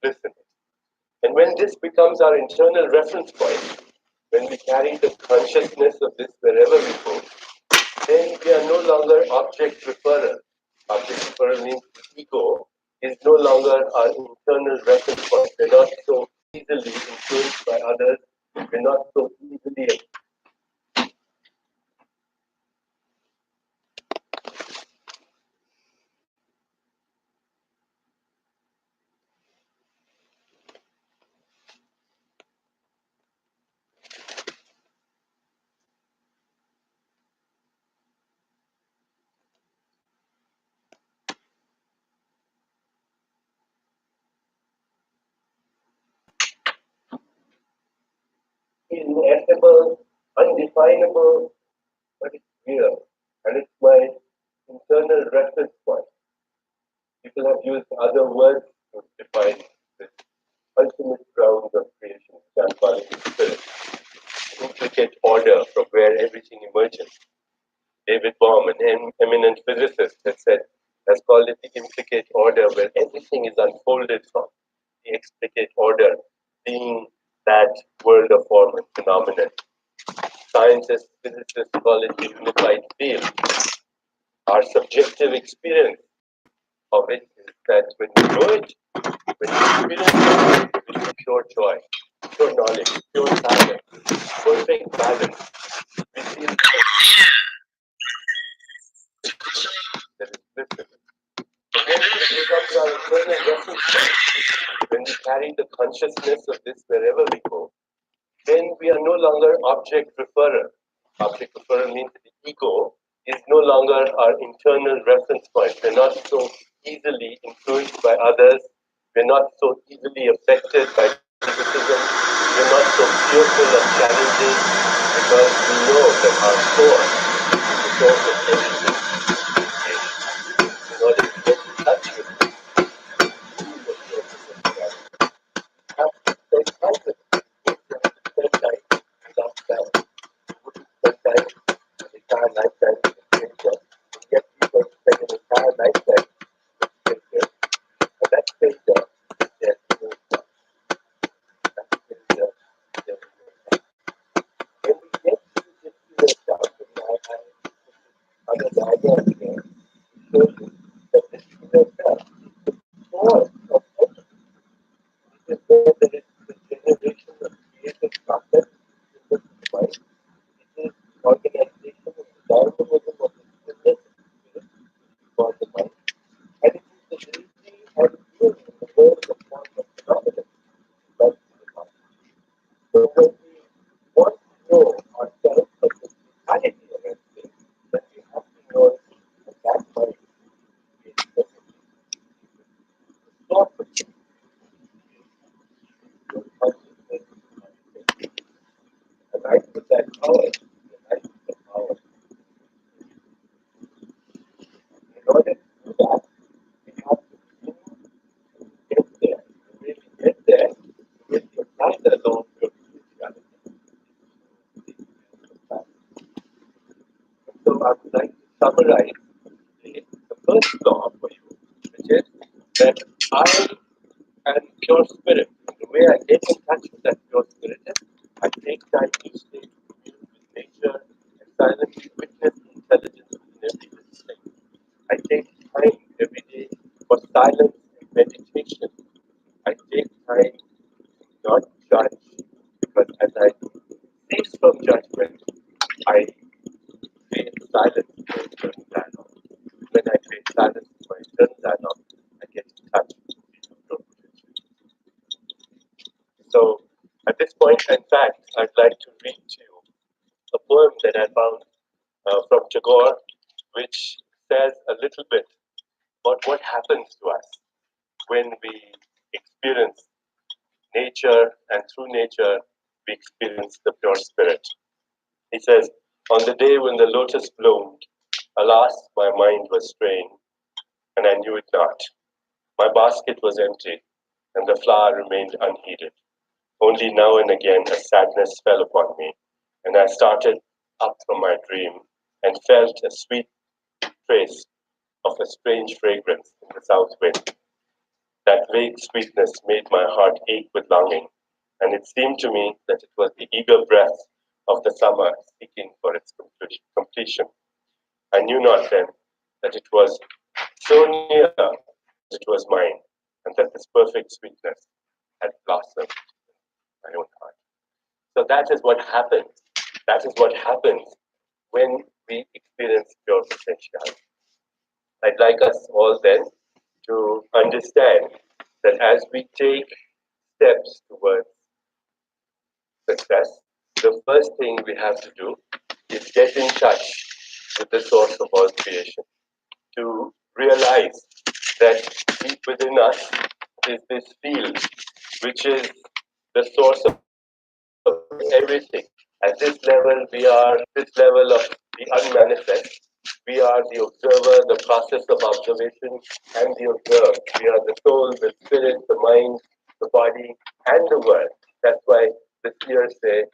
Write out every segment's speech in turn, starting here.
bliss in it. And when this becomes our internal reference point, when we carry the consciousness of this wherever we go, then we are no longer object preferrer. Object preferrer means the ego is no longer our internal reference point. We're not so easily influenced by others. We're not so easily. Ineffable, undefinable, but it's real. And it's my internal reference point. People have used other words to define this ultimate grounds of creation, which I'm calling the spirit. Intricate order from where everything emerges. David Bohm, an eminent physicist, has called it the implicate order, where everything is unfolded from. The explicate order being that world of form and phenomenon. Scientists, physicists call it the unified field. Our subjective experience of it is that when we know it, when we experience it, it's pure joy, pure knowledge, pure silence, perfect balance. We feel that is bliss in it. When it becomes our internal reference point, when we carry the consciousness of this wherever we go, then we are no longer object preferrer. Object preferrer means the ego is no longer our internal reference point. We're not so easily influenced by others. We're not so easily affected by criticism. We're not so fearful of challenges because we know that our source is the source of everything. In order to get in touch with it, the source of reality, have to spend time with it. You have to spend time without self. Spend time an entire lifetime with a stranger. And yet people spend an entire lifetime with a stranger. And that stranger is their own self. That stranger is their own self. When we get to this inner self, and I other diagram here shows you that this inner self is the source of everything. It is where there is the generation of creative process in the mind. It is organization of the dynamism of the stillness of the spirit for the mind. And it is the unity and being in the world of form and phenomenon that is the mind. So when we want to know ourselves as the totality of everything, then we have to know that that mind is the source of your consciousness and right with that power, right with the power. In order to do that, we have to begin to get there. To really get there, we will apply the law of your spirituality. So I would like to summarize the first law for you, which is that I am pure spirit. The way I get in touch with that pure spirit is I take time each day to commune with nature and silently witness the intelligence within every living thing. I take time every day for silence and meditation. I take time to not judge because as I cease from judgment, I create silence for internal dialogue. When I create silence for internal dialogue, I get in touch with the pure potential. So at this point, in fact, I'd like to read to you a poem that I found from Tagore, which says a little bit about what happens to us when we experience nature, and through nature, we experience the pure spirit. He says, on the day when the lotus bloomed, alas, my mind was straying, and I knew it not. My basket was empty, and the flower remained unheeded. Only now and again a sadness fell upon me, and I started up from my dream and felt a sweet trace of a strange fragrance in the south wind. That vague sweetness made my heart ache with longing, and it seemed to me that it was the eager breath of the summer seeking for its completion. I knew not then that it was so near that it was mine, and that this perfect sweetness had blossomed in my own heart. So that is what happens. That is what happens when we experience pure potentiality. I'd like us all then to understand that as we take steps towards success, the first thing we have to do is get in touch with the source of all creation, to realize that deep within us is this field which is the source of everything. At this level, we are this level of the unmanifest. We are the observer, the process of observation, and the observed. We are the soul, the spirit, the mind, the body, and the world. That's why the seers say,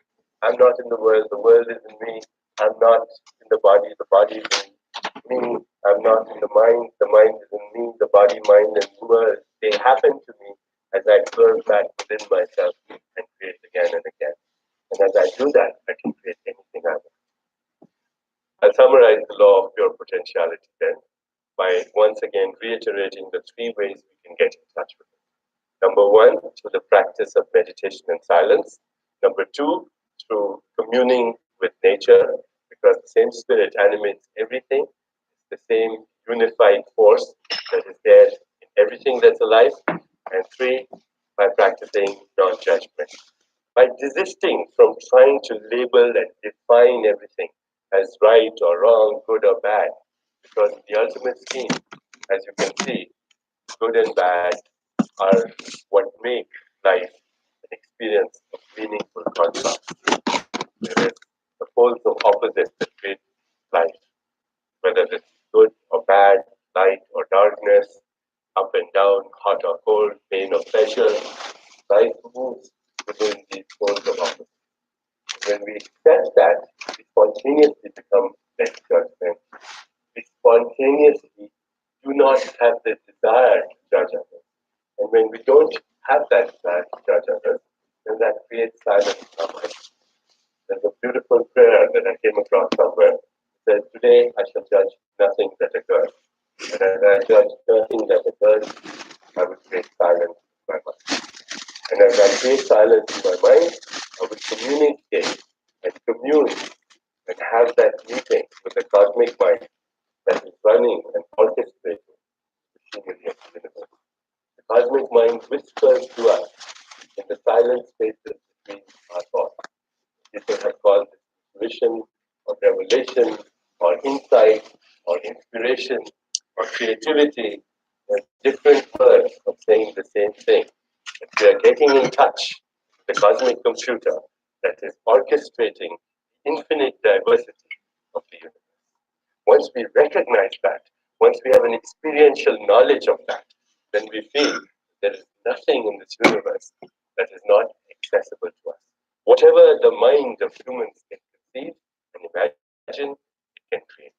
I'm not in the world is in me. I'm not in the body is in me. I'm not in the mind is in me, the body, mind, and the world. They happen to me as I observe back within myself and create again and again. And as I do that, I can create anything I want. I'll summarize the law of pure potentiality then by once again reiterating the three ways we can get in touch with it. Number one, through the practice of meditation and silence. Number two, through communing with nature, because the same spirit animates everything. It's the same unified force that is there in everything that's alive. And three, by practicing non-judgment. By desisting from trying to label and define everything as right or wrong, good or bad, because the ultimate scheme, as you can see, good and bad are what make life an experience of meaningful contrast. There is the poles of opposites that create life, whether it's good or bad, light or darkness, up and down, hot or cold, pain or pleasure. Life moves within these poles of opposites. When we accept that, we spontaneously become less judgment. We spontaneously do not have the desire to judge others. And when we don't have that desire to judge others, then that creates silence in our mind. There's a beautiful prayer that I came across somewhere. It says, today I shall judge nothing that occurs. And as I judge nothing that occurs, I will create silence in my mind. And as I create silence in my mind, I will communicate and commune and have that meeting with the cosmic mind that is running and orchestrating the machinery of the universe. The cosmic mind whispers to us in the silent spaces between our thoughts. People have called it intuition or revelation or insight or inspiration or creativity. There are different words of saying the same thing. But we are getting in touch with the cosmic computer that is orchestrating infinite diversity of the universe. Once we recognize that, once we have an experiential knowledge of that, then we feel there is nothing in this universe that is not accessible to us. Whatever the mind of humans can conceive and imagine, it can create.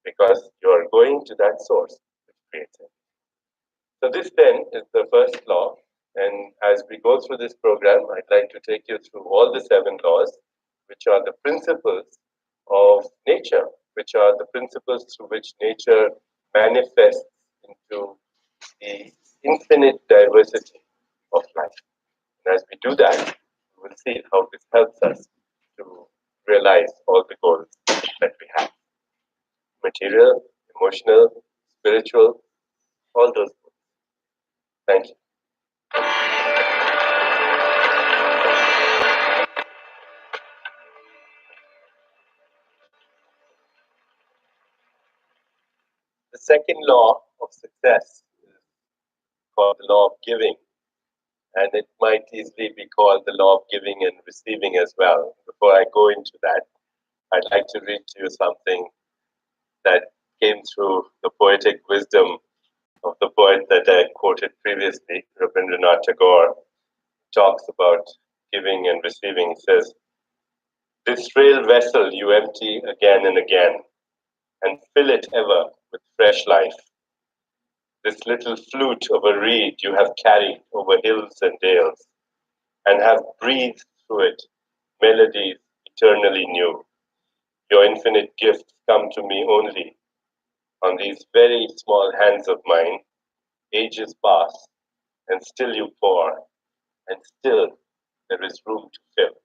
Because you are going to that source which creates it. So this then is the first law. And as we go through this program, I'd like to take you through all the 7 laws, which are the principles of nature, which are the principles through which nature manifests into the infinite diversity of life. And as we do that, we will see how this helps us to realize all the goals that we have. Material, emotional, spiritual, all those goals. Thank you. The second law of success is called the law of giving, and it might easily be called the law of giving and receiving as well. Before I go into that, I'd like to read to you something that came through the poetic wisdom of the poet that I quoted previously, Rabindranath Tagore, talks about giving and receiving. He says, "This frail vessel you empty again and again, and fill it ever with fresh life. this little flute of a reed you have carried over hills and dales, and have breathed through it melodies eternally new. Your infinite gifts come to me only on these very small hands of mine. Ages pass, and still you pour, and still there is room to fill.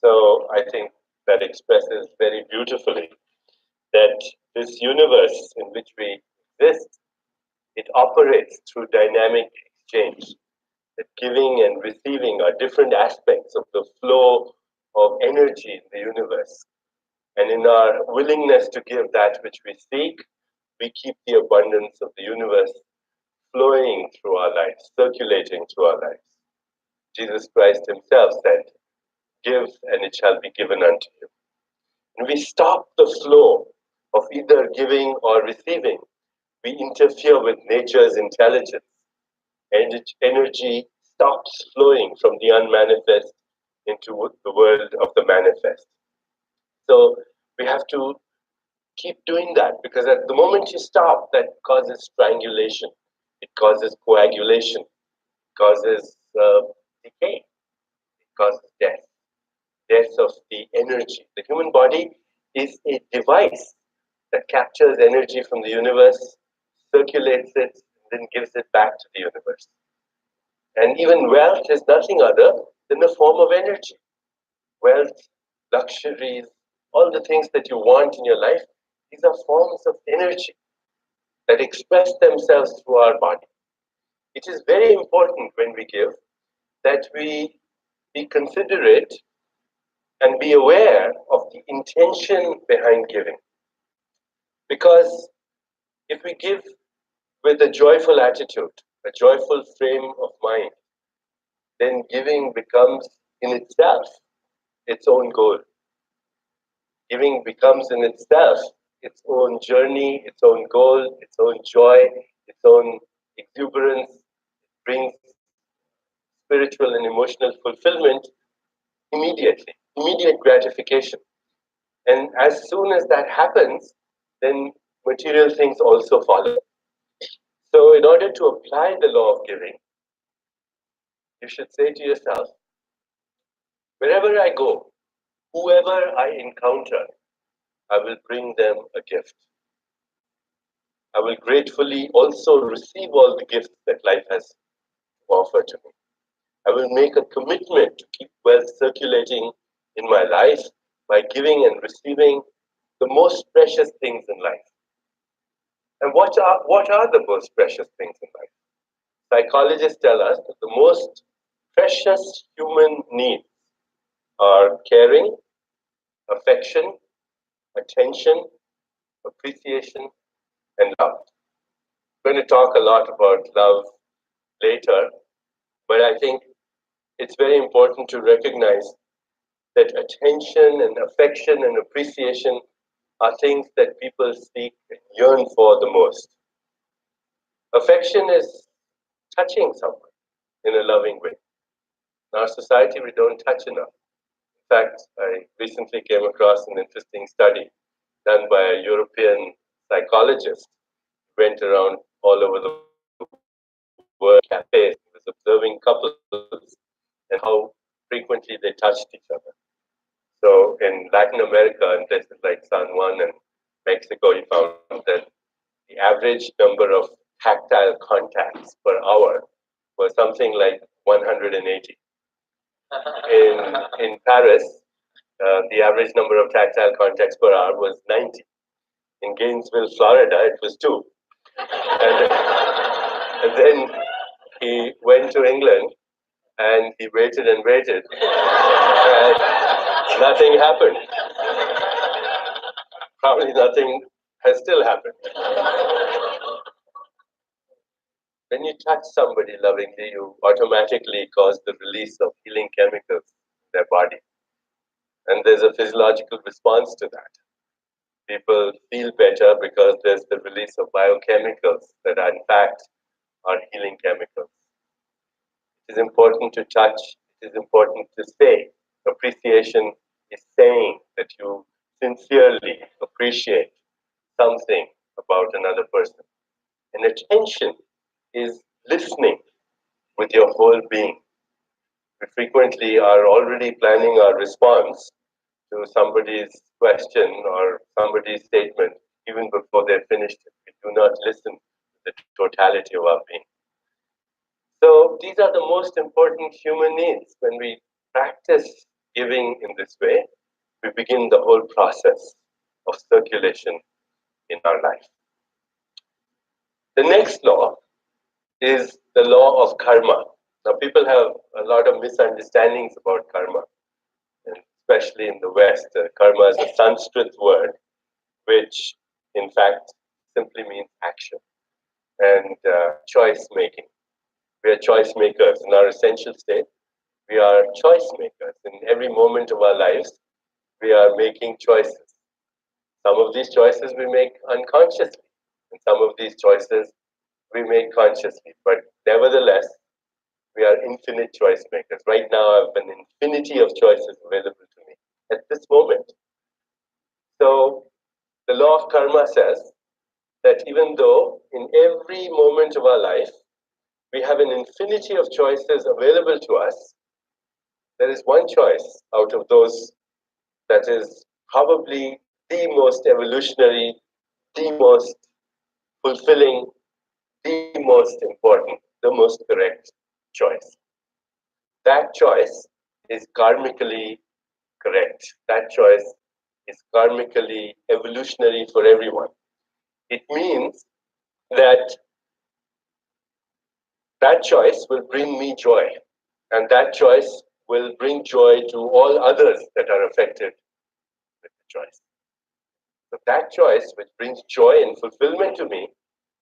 So I think that expresses very beautifully that this universe in which we exist, it operates through dynamic exchange. That giving and receiving are different aspects of the flow of energy in the universe. And in our willingness to give that which we seek, we keep the abundance of the universe flowing through our lives, circulating through our lives. Jesus Christ himself said, "Give and it shall be given unto you." And we stop the flow of either giving or receiving. We interfere with nature's intelligence. And energy stops flowing from the unmanifest into the world of the manifest. So we have to keep doing that, because at the moment you stop, that causes strangulation, it causes coagulation, it causes decay, it causes death of the energy. The human body is a device that captures energy from the universe, circulates it, and then gives it back to the universe. And even wealth is nothing other than a form of energy. Wealth, luxuries, all the things that you want in your life, these are forms of energy that express themselves through our body. It is very important when we give that we be considerate and be aware of the intention behind giving. Because if we give with a joyful attitude, a joyful frame of mind, then giving becomes in itself its own goal. Giving becomes in itself its own journey, its own goal, its own joy, its own exuberance. It brings spiritual and emotional fulfillment immediately, immediate gratification. And as soon as that happens, then material things also follow. So, in order to apply the law of giving, you should say to yourself, wherever I go, whoever I encounter, I will bring them a gift. I will gratefully also receive all the gifts that life has to offer to me. I will make a commitment to keep wealth circulating in my life by giving and receiving the most precious things in life. And what are the most precious things in life? Psychologists tell us that the most precious human needs are caring, affection, attention, appreciation, and love. I'm going to talk a lot about love later, but I think it's very important to recognize that attention and affection and appreciation are things that people seek and yearn for the most. Affection is touching someone in a loving way. In our society, we don't touch enough. In fact, I recently came across an interesting study done by a European psychologist. He went around all over the world, cafes, he was observing couples and how frequently they touched each other. So in Latin America, in places like San Juan and Mexico, he found that the average number of tactile contacts per hour was something like 180. In Paris, the average number of tactile contacts per hour was 90. In Gainesville, Florida, it was 2. And, and then he went to England and he waited and waited, and nothing happened. Probably nothing has still happened. When you touch somebody lovingly, you automatically cause the release of healing chemicals in their body. And there's a physiological response to that. People feel better because there's the release of biochemicals that are in fact are healing chemicals. It is important to touch, it is important to say. Appreciation is saying that you sincerely appreciate something about another person. And attention is listening with your whole being. We frequently are already planning our response to somebody's question or somebody's statement even before they're finished it. We do not listen to the totality of our being. So these are the most important human needs. When we practice giving in this way, we begin the whole process of circulation in our life. The next law is the law of karma. Now, people have a lot of misunderstandings about karma, and especially in the West. Karma is a Sanskrit word, which in fact simply means action and choice making. We are choice makers in our essential state. We are choice makers. In every moment of our lives, we are making choices. Some of these choices we make unconsciously, and some of these choices we make consciously. But nevertheless, we are infinite choice makers. Right now, I have an infinity of choices available to me at this moment. So, the law of karma says that even though in every moment of our life we have an infinity of choices available to us, there is one choice out of those that is probably the most evolutionary, the most fulfilling, the most important, the most correct choice. That choice is karmically correct. That choice is karmically evolutionary for everyone. It means that that choice will bring me joy, and that choice will bring joy to all others that are affected with the choice. So that choice, which brings joy and fulfillment to me,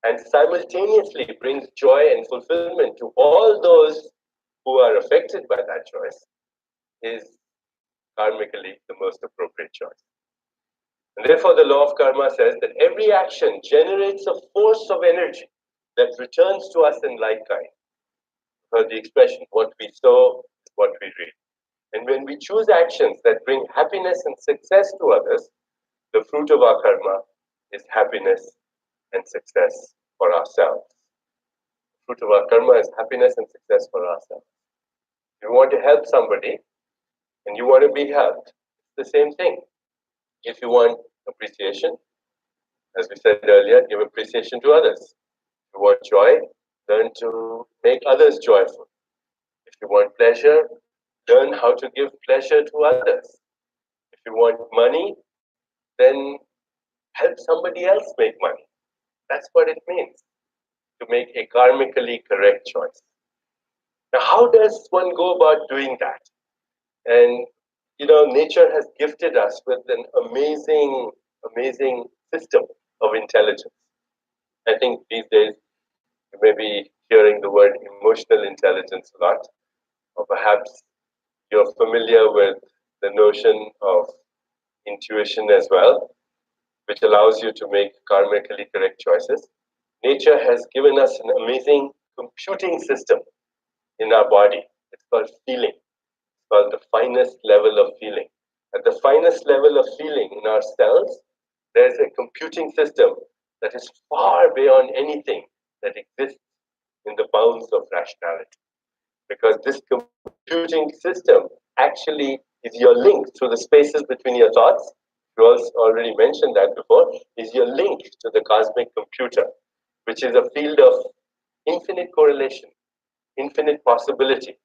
and simultaneously brings joy and fulfillment to all those who are affected by that choice, is karmically the most appropriate choice. And therefore, the law of karma says that every action generates a force of energy that returns to us in like kind. For the expression, what we sow is what we reap. And when we choose actions that bring happiness and success to others, the fruit of our karma is happiness and success for ourselves. The fruit of our karma is happiness and success for ourselves. If you want to help somebody and you want to be helped, it's the same thing. If you want appreciation, as we said earlier, give appreciation to others. If you want joy, learn to make others joyful. If you want pleasure, learn how to give pleasure to others. If you want money, then help somebody else make money. That's what it means to make a karmically correct choice. Now, how does one go about doing that? And nature has gifted us with an amazing, amazing system of intelligence. I think these days you may be hearing the word emotional intelligence a lot, or perhaps you're familiar with the notion of intuition as well, which allows you to make karmically correct choices. Nature has given us an amazing computing system in our body. It's called feeling. It's called the finest level of feeling. At the finest level of feeling in our cells, there's a computing system that is far beyond anything that exists in the bounds of rationality. Because this computing system actually is your link through the spaces between your thoughts. You also already mentioned that before, is your link to the cosmic computer, which is a field of infinite correlation, infinite possibility.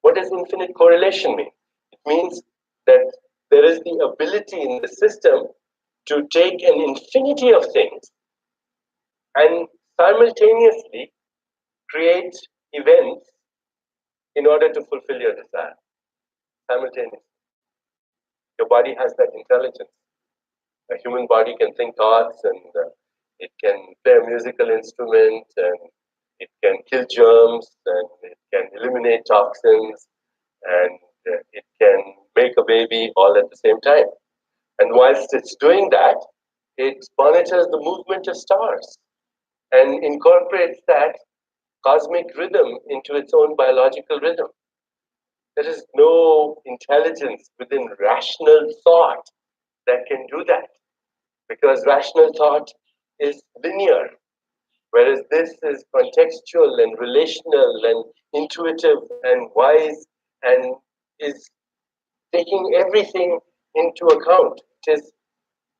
What does infinite correlation mean? It means that there is the ability in the system to take an infinity of things and simultaneously create events in order to fulfill your desire. Simultaneously. Your body has that intelligence. A human body can think thoughts and it can play a musical instrument and it can kill germs and it can eliminate toxins and it can make a baby all at the same time. And whilst it's doing that, it monitors the movement of stars and incorporates that cosmic rhythm into its own biological rhythm. There is no intelligence within rational thought that can do that because rational thought is linear. Whereas this is contextual and relational and intuitive and wise and is taking everything into account.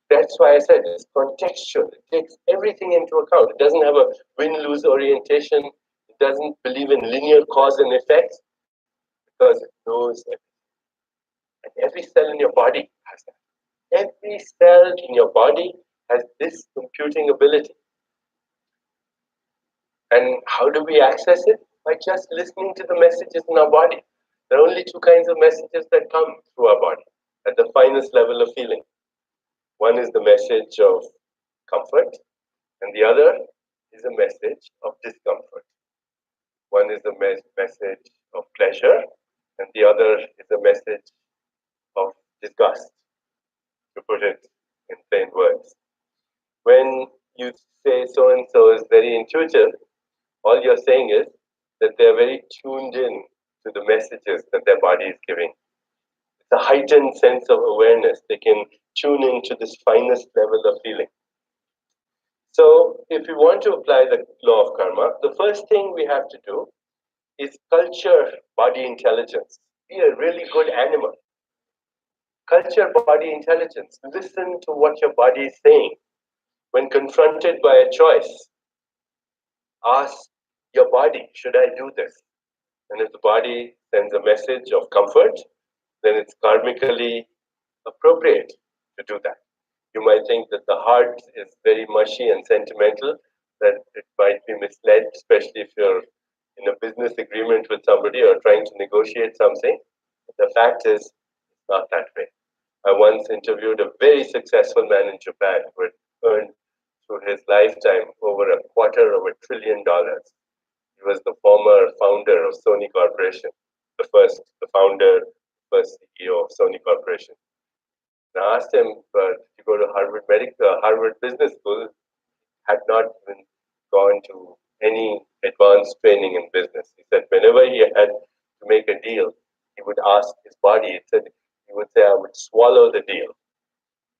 That's why I said it's contextual. It takes everything into account. It doesn't have a win-lose orientation. It doesn't believe in linear cause and effect because it knows everything. And every cell in your body has that. Every cell in your body has this computing ability. And how do we access it? By just listening to the messages in our body. There are only two kinds of messages that come through our body at the finest level of feeling. One is the message of comfort, and the other is a message of discomfort. One is a message of pleasure, and the other is a message of disgust, to put it in plain words. When you say so and so is very intuitive, all you're saying is that they're very tuned in to the messages that their body is giving. It's a heightened sense of awareness. They can tune into this finest level of feeling. So, if we want to apply the law of karma, the first thing we have to do is culture body intelligence. Be a really good animal. Culture body intelligence. Listen to what your body is saying. When confronted by a choice, ask your body, should I do this? And if the body sends a message of comfort, then it's karmically appropriate to do that. You might think that the heart is very mushy and sentimental, that it might be misled, especially if you're in a business agreement with somebody or trying to negotiate something. But the fact is, it's not that way. I once interviewed a very successful man in Japan who had earned through his lifetime over $250 billion. He was the former founder of Sony Corporation, the founder, first CEO of Sony Corporation. And I asked him to go to Harvard Business School, had not even gone to any advanced training in business. He said whenever he had to make a deal, he would ask his body. He would say, "I would swallow the deal,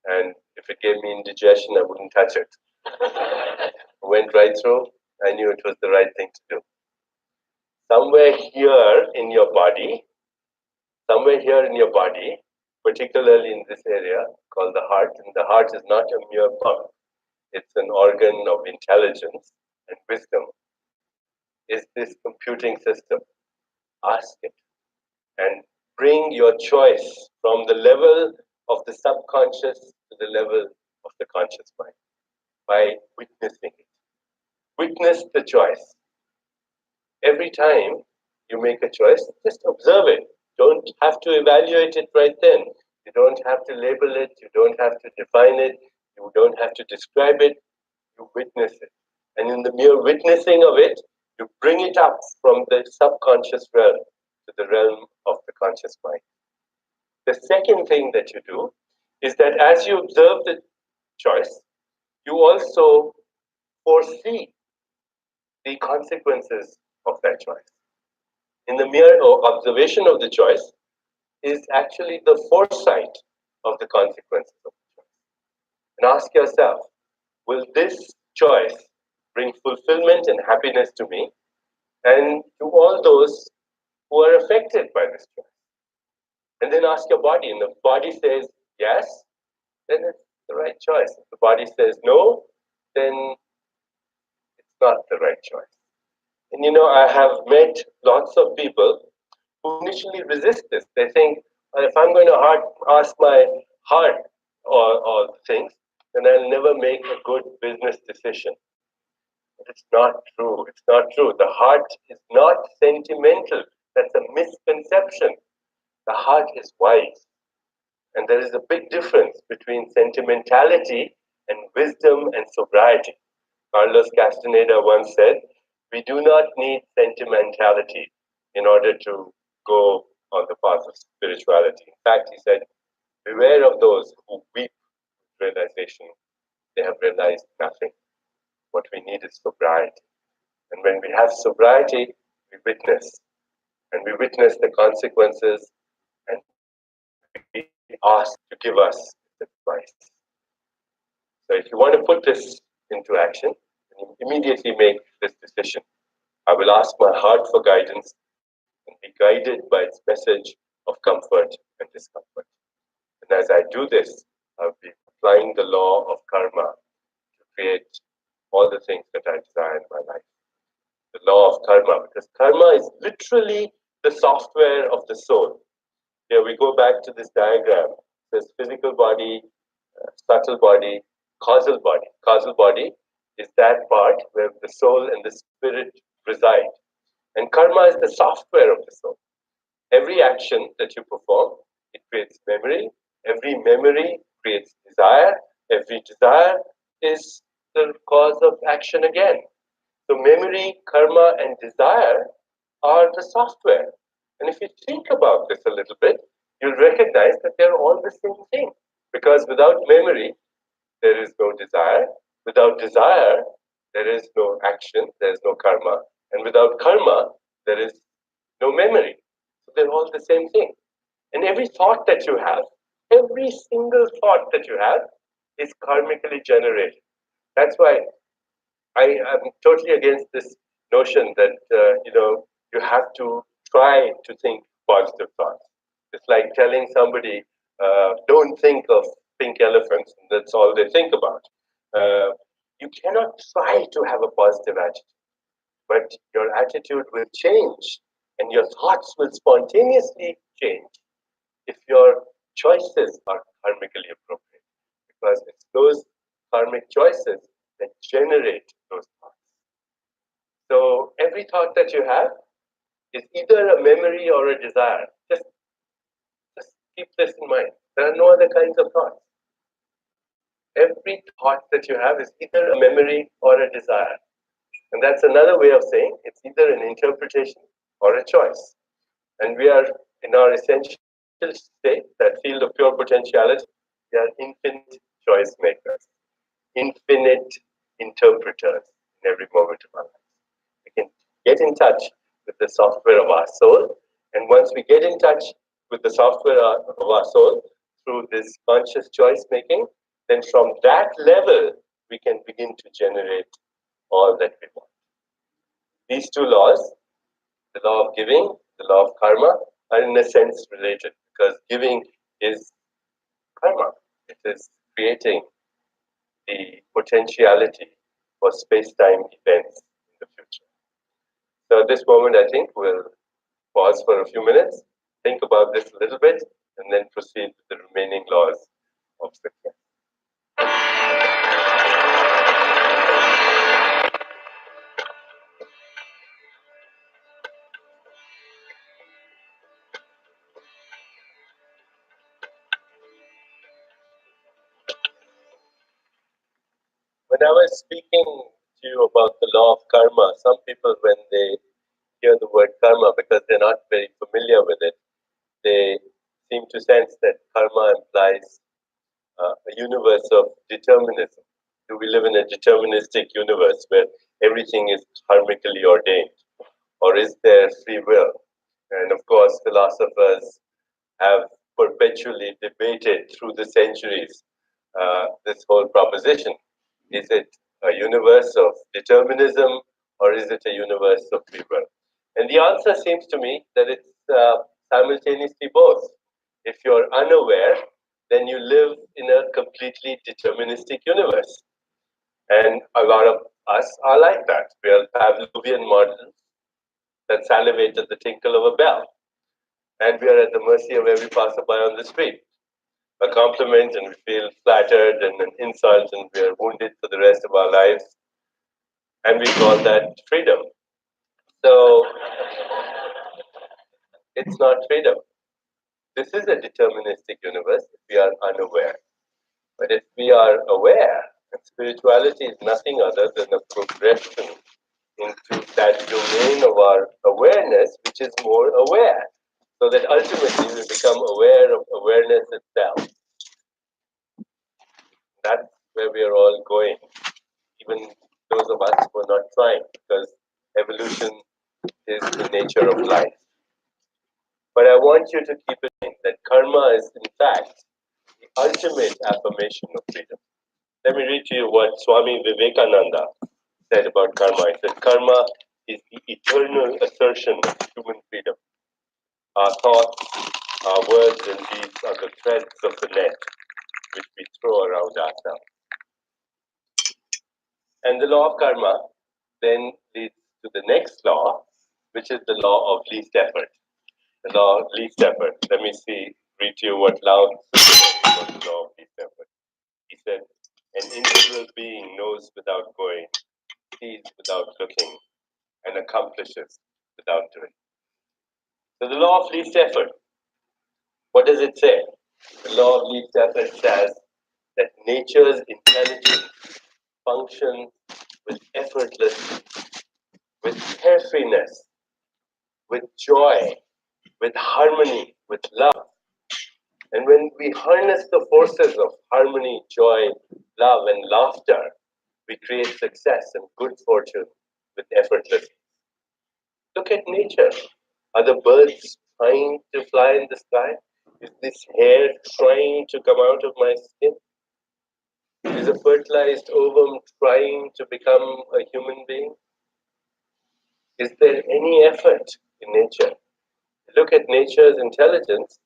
and if it gave me indigestion, I wouldn't touch it." Went right through. I knew it was the right thing to do. Somewhere here in your body, particularly in this area called the heart, and the heart is not a mere pump, it's an organ of intelligence and wisdom, is this computing system. Ask it and bring your choice from the level of the subconscious to the level of the conscious mind by witnessing it. Witness the choice. Every time you make a choice, just observe it. Don't have to evaluate it right then. You don't have to label it. You don't have to define it. You don't have to describe it. You witness it. And in the mere witnessing of it, you bring it up from the subconscious realm to the realm of the conscious mind. The second thing that you do is that as you observe the choice, you also foresee the consequences of that choice. In the mere observation of the choice is actually the foresight of the consequences of the choice. And ask yourself, will this choice bring fulfillment and happiness to me and to all those who are affected by this choice? And then ask your body, and the body says yes, then it's the right choice. If the body says no, then it's not the right choice. And I have met lots of people who initially resist this. They think, if I'm going to ask my heart or things, then I'll never make a good business decision. But it's not true. It's not true. The heart is not sentimental. That's a misconception. The heart is wise. And there is a big difference between sentimentality and wisdom and sobriety. Carlos Castaneda once said, "We do not need sentimentality in order to go on the path of spirituality." In fact, he said, "Beware of those who weep with realization. They have realized nothing. What we need is sobriety." And when we have sobriety, we witness. And we witness the consequences, and we ask to give us the advice. So if you want to put this into action, and immediately make this decision. I will ask my heart for guidance and be guided by its message of comfort and discomfort. And as I do this, I'll be applying the law of karma to create all the things that I desire in my life. The law of karma, because karma is literally the software of the soul. Here we go back to this diagram. There's physical body, subtle body, causal body. Causal body is that part where the soul and the spirit reside. And karma is the software of the soul. Every action that you perform, it creates memory. Every memory creates desire. Every desire is the cause of action again. So memory, karma, and desire are the software. And if you think about this a little bit, you'll recognize that they're all the same thing. Because without memory, there is no desire. Without desire, there is no action, there is no karma. And without karma, there is no memory. So they're all the same thing. And every thought that you have, every single thought that you have is karmically generated. That's why I am totally against this notion that you have to try to think positive thoughts. It's like telling somebody, don't think of pink elephants, and that's all they think about. You cannot try to have a positive attitude, but your attitude will change, and your thoughts will spontaneously change if your choices are karmically appropriate, because it's those karmic choices that generate those thoughts. So every thought that you have is either a memory or a desire. Just keep this in mind. There are no other kinds of thoughts. Every thought that you have is either a memory or a desire. And that's another way of saying it's either an interpretation or a choice. And we are in our essential state, that field of pure potentiality, we are infinite choice makers, infinite interpreters in every moment of our lives. We can get in touch with the software of our soul. And once we get in touch with the software of our soul through this conscious choice making, then from that level, we can begin to generate all that we want. These two laws, the law of giving, the law of karma, are in a sense related, because giving is karma. It is creating the potentiality for space-time events in the future. So at this moment, I think we'll pause for a few minutes, think about this a little bit, and then proceed with the remaining laws of success. When I was speaking to you about the law of karma, some people, when they hear the word karma, because they're not very familiar with it, they seem to sense that karma implies a universe of determinism. Do we live in a deterministic universe where everything is karmically ordained? Or is there free will? And of course, philosophers have perpetually debated through the centuries this whole proposition. Is it a universe of determinism, or is it a universe of free will? And the answer seems to me that it's simultaneously both. If you're unaware, then you live in a completely deterministic universe. And a lot of us are like that. We are Pavlovian models that salivate at the tinkle of a bell. And we are at the mercy of every passerby on the street. A compliment and we feel flattered, and an insult and we are wounded for the rest of our lives. And we call that freedom. So it's not freedom. This is a deterministic universe if we are unaware. But if we are aware, and spirituality is nothing other than a progression into that domain of our awareness, which is more aware, so that ultimately we become aware of awareness itself. That's where we are all going, even those of us who are not trying, because evolution is the nature of life. But I want you to keep in mind that karma is, in fact, the ultimate affirmation of freedom. Let me read to you what Swami Vivekananda said about karma. He said, karma is the eternal assertion of human freedom. Our thoughts, our words and deeds are the threads of the net which we throw around ourselves. And the law of karma then leads to the next law, which is the law of least effort. The law of least effort. Let me read to you what Lao said about the law of least effort. He said, an integral being knows without going, sees without looking, and accomplishes without doing. So the law of least effort, what does it say? The law of least effort says that nature's intelligence functions with effortlessness, with carefreeness, with joy, with harmony, with love. And when we harness the forces of harmony, joy, love, and laughter, we create success and good fortune with effortlessness. Look at nature. Are the birds trying to fly in the sky? Is this hair trying to come out of my skin? Is a fertilized ovum trying to become a human being? Is there any effort in nature? Look at nature's intelligence,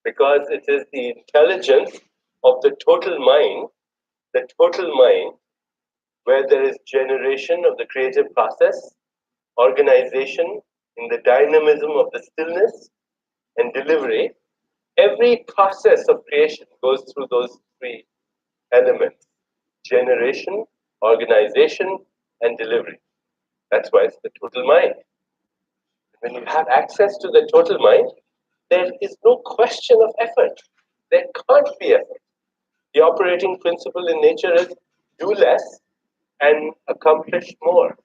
because it is the intelligence of the total mind, where there is generation of the creative process, organization in the dynamism of the stillness, and delivery. Every process of creation goes through those three elements: generation, organization, and delivery. That's why it's the total mind. When you have access to the total mind, there is no question of effort. There can't be effort. The operating principle in nature is do less and accomplish more.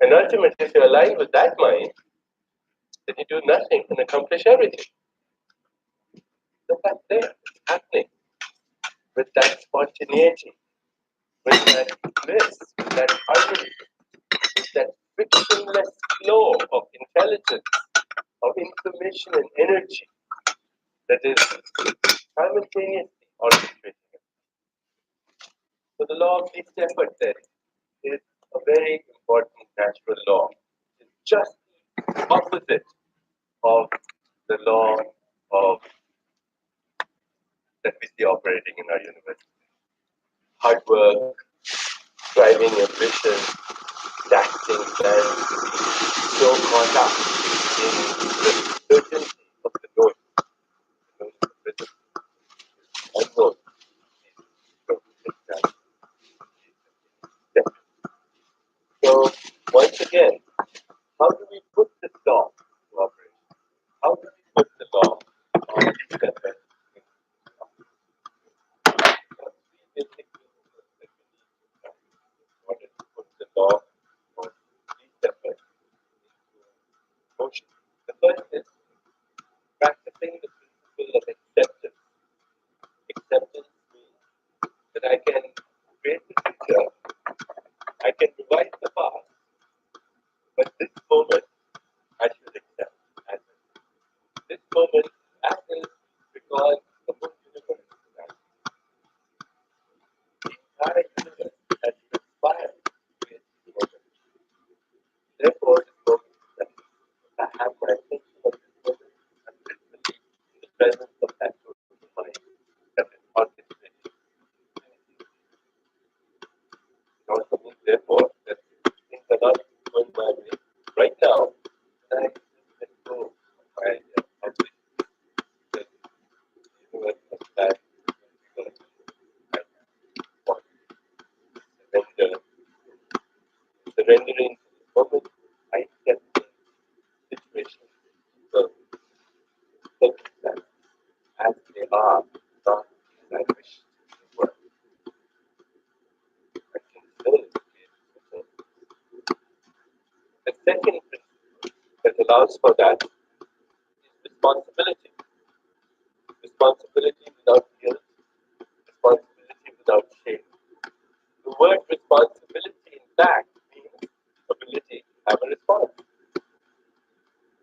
And ultimately, if you're aligned with that mind, then you do nothing and accomplish everything. So that's there, it's happening with that spontaneity, with that bliss, with that harmony, with that frictionless flow of intelligence, of information and energy that is simultaneously orchestrating. So the law of least effort then is a very important natural law. It's just the opposite of the law of that we see operating in our universe. Hard work, striving, ambition, taxing plans to be so caught up in the certainty of the known, the rhythm, unknown. So once again, how do we put this law to operation? How do we put the law on these effort? Order to put the law on these effort into motion. The first is practicing the principle of acceptance. Acceptance means that I can create the future, I can revise the past, but this moment I should accept as it. This moment as is, because the whole universe is as is. The entire universe has conspired to create this moment. Therefore, this moment is that I have my attention on this moment, I'm literally in the presence of that total mind that is orchestrating. It also means, therefore, that things are not going my way right now, and I just let go of my object. The universe has planned to I want surrender. Surrendering to this moment, I accept the situation, the circumstances as they are, not as I wish they were. I can still create the moment. The second principle that allows for that is responsibility. Responsibility without guilt, responsibility without shame. The word responsibility, in fact, means ability to have a response.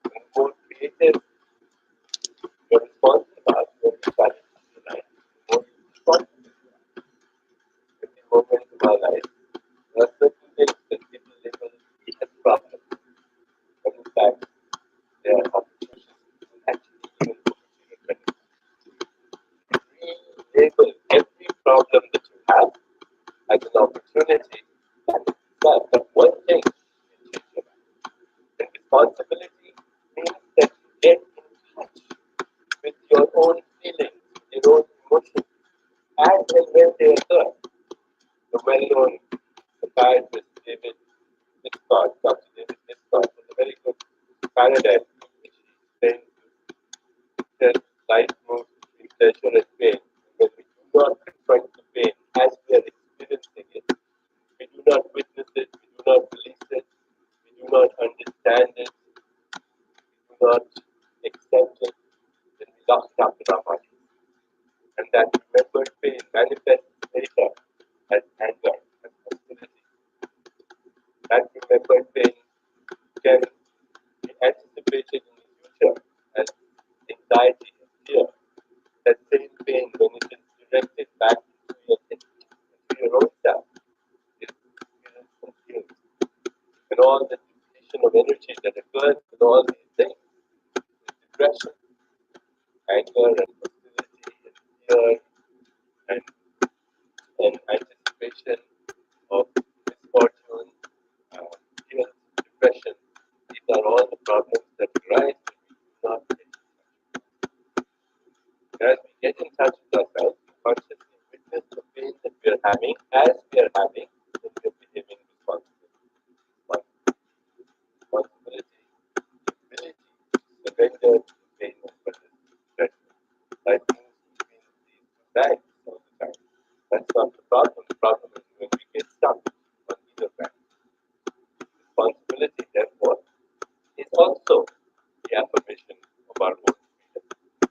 And the more creative your response about your challenges in life, the more responsible you are. Every moment of our life, there are certain things pleasure and pain, when we do not confront the pain as we are experiencing it, we do not witness it, we do not release it, we do not understand it, we do not accept it, then we lock it up in our body. And that remembered pain manifests later as anger, as hostility. That remembered pain can be anticipated in the future as anxiety and fear. That same pain, when it is directed back into your own self, is experienced confused. And all the depletion of energy that occurs with all these things is depression, anger, and hostility, and fear, and anticipation of misfortune, guilt, depression. These are all the problems that arise when we do not get in touch. As we get in touch with ourselves, we consciously witness the pain that we are having as we are having when we are behaving responsibly. Responsibility, ability to surrender to the pain of others. Life moves between these two banks all the time. That's not the problem. The problem is when we get stuck on either bank. Responsibility, therefore, is also the affirmation of our own freedom.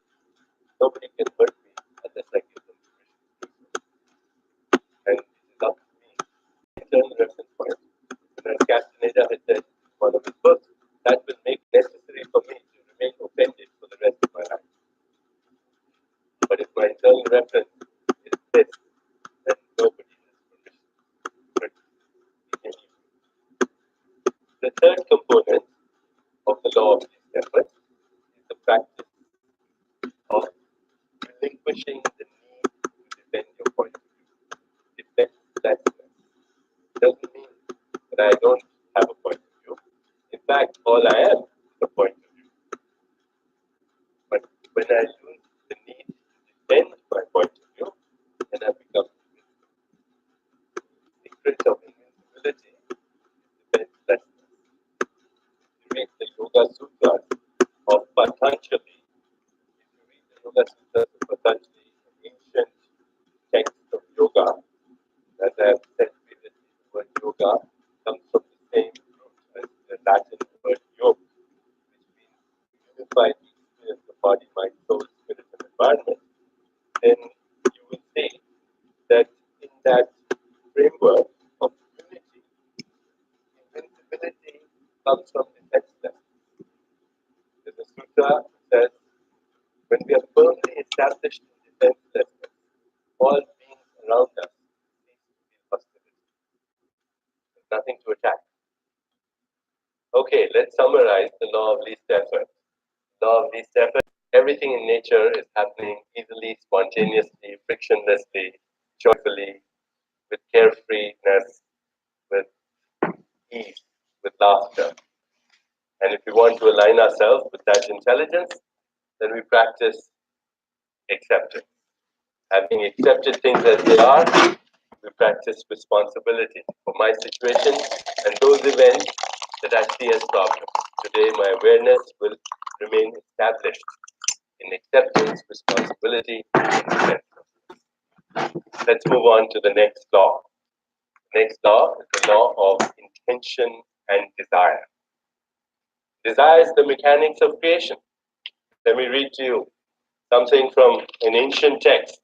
Nobody can hurt me unless I give them permission. And it is up to me. Internal reference point. And as Castaneda had said in one of his books, that will make necessary for me to remain offended for the rest of my life. But if my internal reference is this, then nobody has permission to hurt me. The third component of the law of least effort is the practice of relinquishing the need to defend your point of view. Defenselessness doesn't mean that I don't have a point of view. In fact, all I am is a point of view. But when I lose the need to defend my point of view, then I become invincible. The secret of invincibility is defenselessness. If you read the Yoga Sutras of Patanjali, an ancient text of yoga, as I have said previously, the word yoga comes from the same root as the Latin word yoga, which means unified experience of body, mind, soul, spirit, and environment. Then you will see that in that framework of unity, invincibility comes from defenselessness. There's a sutra that says, when we are firmly established in defenselessness, all beings around us cease to feel hostility. There's nothing to attack. Okay, let's summarize the law of least effort. Law of least effort. Everything in nature is happening easily, spontaneously, frictionlessly, joyfully, with carefreeness, with ease, with laughter. And if we want to align ourselves with that intelligence, then we practice acceptance. Having accepted things as they are, we practice responsibility for my situation and those events that I see as problems. Today, my awareness will remain established in acceptance, responsibility, and acceptance. Let's move on to the next law. The next law is the law of intention and desire. Desire is the mechanics of creation. Let me read to you something from an ancient text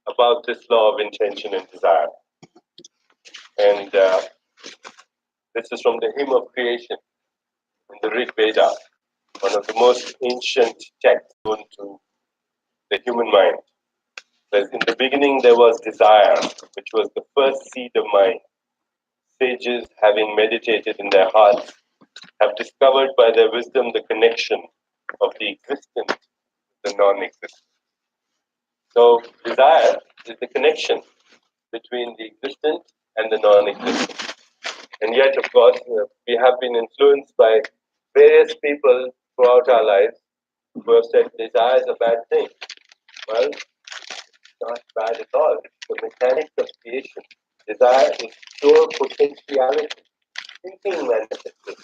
about this law of intention and desire. And this is from the hymn of creation in the Rig Veda, one of the most ancient texts known to the human mind. It says, in the beginning there was desire, which was the first seed of mind. Sages, having meditated in their hearts, have discovered by their wisdom the connection of the existent with the non-existent. So desire is the connection between the existent and the non-existent. And yet, of course, we have been influenced by various people throughout our lives who have said desire is a bad thing. Well, it's not bad at all. It's the mechanics of creation. Desire is pure potentiality, thinking manifestation. If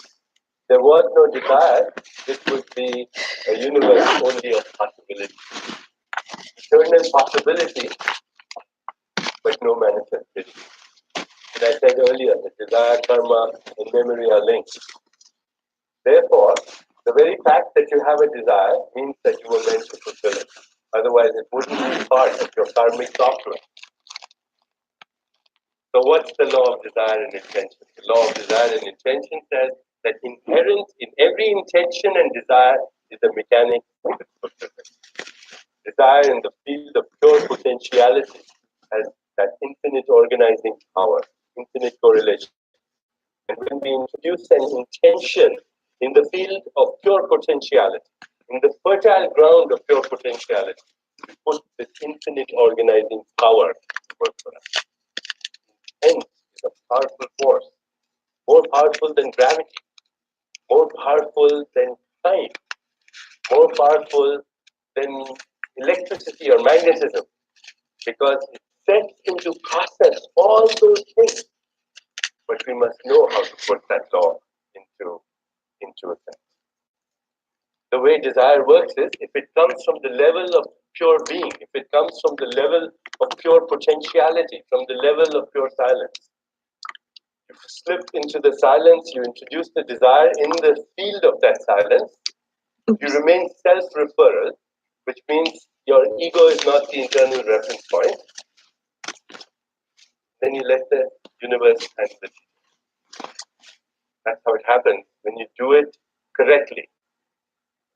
there was no desire, this would be a universe only of possibilities. Eternal possibility, but no manifestation. And I said earlier that desire, karma, and memory are linked. Therefore, the very fact that you have a desire means that you were meant to fulfill it. Otherwise, it wouldn't be part of your karmic software. So what's the law of desire and intention? The law of desire and intention says that inherent in every intention and desire is the mechanics of its fulfillment. Desire in the field of pure potentiality has that infinite organizing power, infinite correlation. And when we introduce an intention in the field of pure potentiality, in the fertile ground of pure potentiality, we put this infinite organizing power to work for us. Hence, is a powerful force, more powerful than gravity, more powerful than time, more powerful than electricity or magnetism, because it sets into process all those things. But we must know how to put that law into effect. The way desire works is, if it comes from the level of pure being, if it comes from the level of pure potentiality, from the level of pure silence, you slip into the silence, you introduce the desire in the field of that silence, you remain self-referral, which means your ego is not the internal reference point. Then you let the universe handle it. That's how it happens when you do it correctly.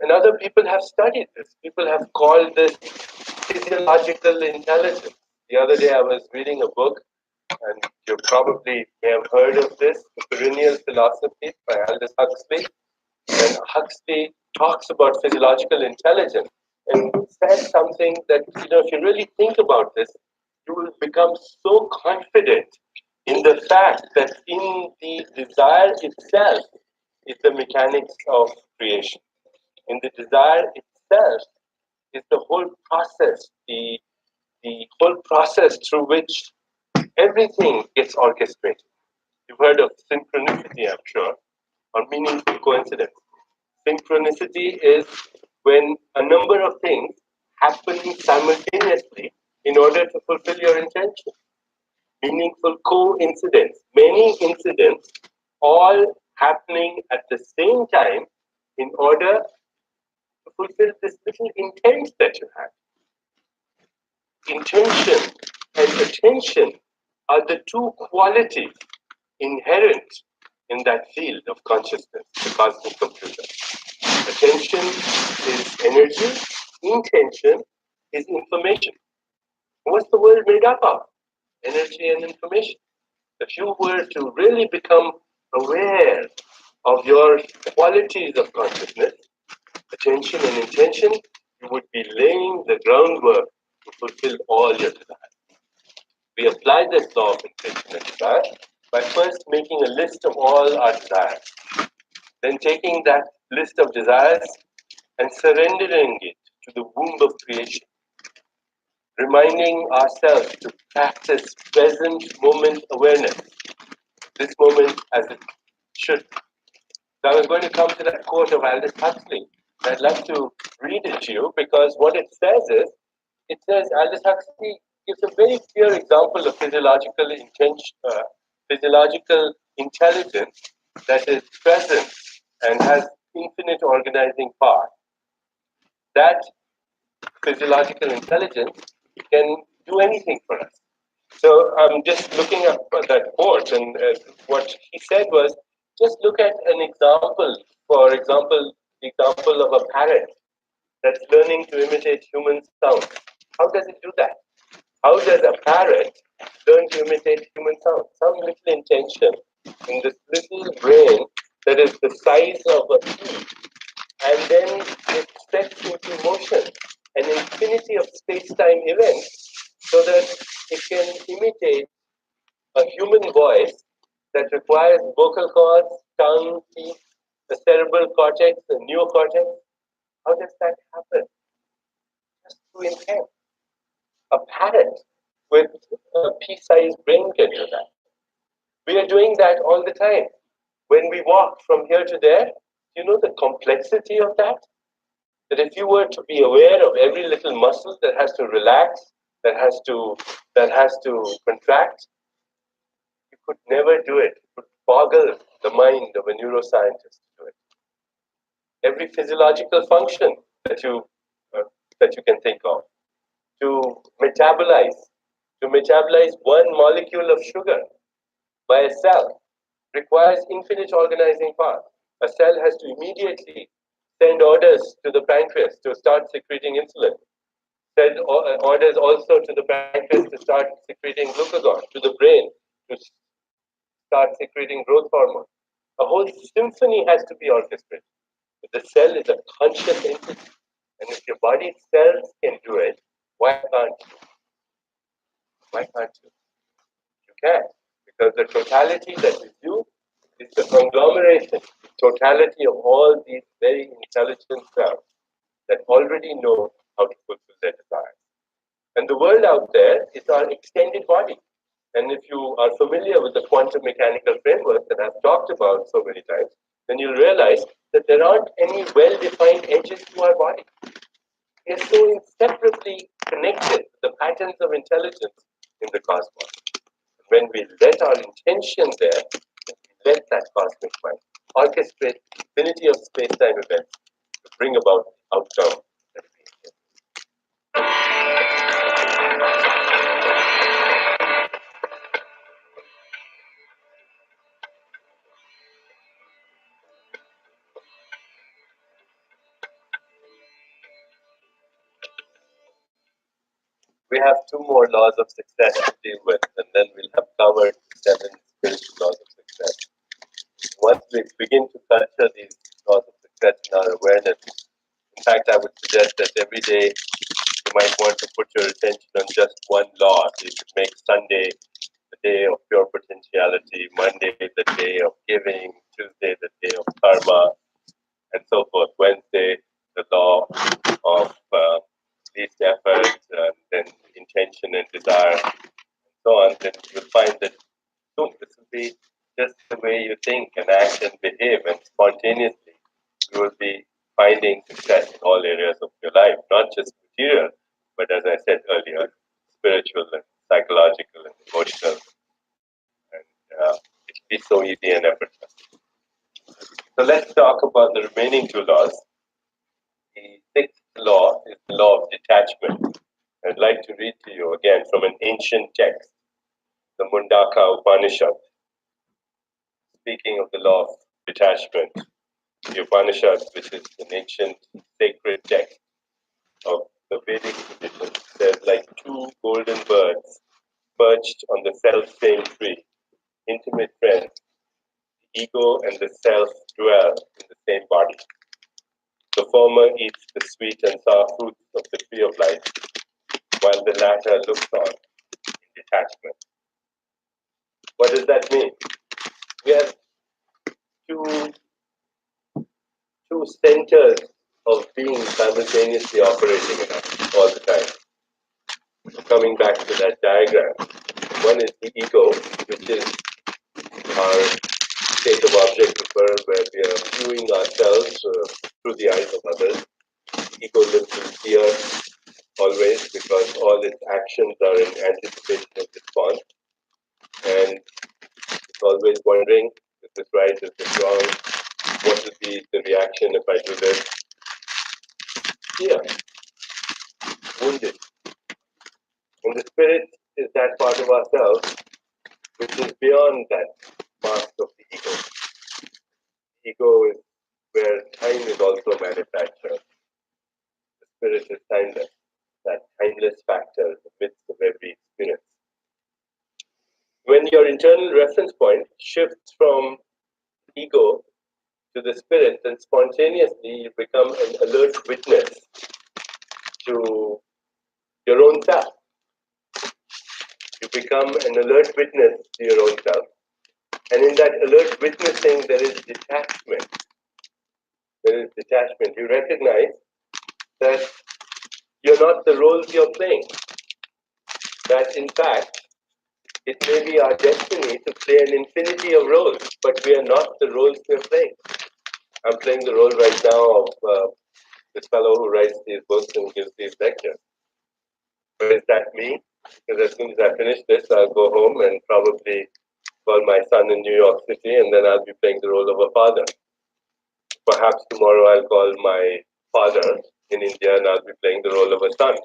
And other people have studied this. People have called this physiological intelligence. The other day I was reading a book, and you probably may have heard of this, The Perennial Philosophy by Aldous Huxley. And Huxley talks about physiological intelligence and says something that, if you really think about this, you will become so confident in the fact that in the desire itself is the mechanics of creation. In the desire itself is the whole process, the whole process through which everything gets orchestrated. You've heard of synchronicity, I'm sure, or meaningful coincidence. Synchronicity is when a number of things happen simultaneously in order to fulfill your intention. Meaningful coincidence, many incidents all happening at the same time in order to fulfill this little intent that you have. Intention and attention are the two qualities inherent in that field of consciousness, the cosmic computer. Attention is energy, intention is information. What's the world made up of? Energy and information. If you were to really become aware of your qualities of consciousness, attention and intention, you would be laying the groundwork to fulfill all your desires. We apply this law of intention and desire by first making a list of all our desires, then taking that list of desires and surrendering it to the womb of creation, reminding ourselves to practice present moment awareness, this moment as it should. Now I'm going to come to that quote of Aldous Huxley. I'd love to read it to you, because what it says is, it says Aldous Huxley gives a very clear example of physiological intelligence that is present and has infinite organizing power. That physiological intelligence can do anything for us. So I'm just looking at that quote, and what he said was, just look at an example. For example, the example of a parrot that's learning to imitate human sounds. How does it do that? How does a parrot learn to imitate human sounds? Some little intention in this little brain that is the size of a pea, and then it sets into motion an infinity of space-time events so that it can imitate a human voice that requires vocal cords, tongue, teeth, the cerebral cortex, the neocortex. How does that happen? Just through intent. A parrot with a pea-sized brain can do that. We are doing that all the time. When we walk from here to there, you know the complexity of that? That if you were to be aware of every little muscle that has to relax that has to contract. You could never do it. It would boggle the mind of a neuroscientist to do it. Every physiological function uh, that you can think of, to metabolize to metabolize one molecule of sugar by a cell requires infinite organizing power. A cell has to immediately send orders to the pancreas to start secreting insulin, send orders also to the pancreas to start secreting glucagon, to the brain to start secreting growth hormone. A whole symphony has to be orchestrated. The cell is a conscious entity. And if your body cells can do it, why can't you? Why can't you? You can. Because the totality that is you is the conglomeration, totality of all these very intelligent cells that already know how to fulfill their desires. And the world out there is our extended body. And if you are familiar with the quantum mechanical framework that I've talked about so many times, then you'll realize that there aren't any well-defined edges to our body. We are so inseparably connected to the patterns of intelligence in the cosmos. When we let our intention there, we let that cosmic mind orchestrate infinity of space-time events to bring about the outcome that we intend. We have two more laws of success to deal with, and then we'll have covered 7 spiritual laws of success. Once we begin to culture these laws of success in our awareness, in fact, I would suggest that every day you might want to put your attention on just one law. So you could make Sunday the day of pure potentiality, Monday the day of giving, Tuesday the day of karma, and so forth. Wednesday, the law of least effort, then intention and desire, and so on. Then you'll find that soon this will be just the way you think and act and behave, and spontaneously you will be finding success in all areas of your life, not just material, but as I said earlier, spiritual and psychological and emotional. And it will be so easy and effortless. So let's talk about the remaining 2 laws. The 6th law is the law of detachment. I'd like to read to you again from an ancient text, the Mundaka Upanishad, speaking of the law of detachment. The Upanishad, which is an ancient sacred text of the Vedic tradition, says, like 2 golden birds perched on the self-same tree, intimate friends, the ego and the self dwell in the same body. The former eats the sweet and sour fruits of the tree of life, while the latter looks on in detachment. What does that mean? We have two centers of being simultaneously operating in us all the time. Coming back to that diagram, one is the ego, which is our state of objective world where we are viewing ourselves through the eyes of others. Ego lives in fear always because all its actions are in anticipation of response, and it's always wondering, is this right, is this wrong, what will be the reaction if I do this? Fear, wounded. And the spirit is that part of ourselves which is beyond that mask of the ego. Ego is where time is also manufactured. The spirit is timeless, that timeless factor in the midst of every experience. When your internal reference point shifts from ego to the spirit, then spontaneously you become an alert witness to your own self. You become an alert witness to your own self. And in that alert witnessing, there is detachment. There is detachment. You recognize that you're not the roles you're playing. That in fact, it may be our destiny to play an infinity of roles, but we are not the roles we're playing. I'm playing the role right now of this fellow who writes these books and gives these lectures. What does that mean? Because as soon as I finish this, I'll go home and probably call my son in New York City, and then I'll be playing the role of a father. Perhaps tomorrow I'll call my father in India, and I'll be playing the role of a son.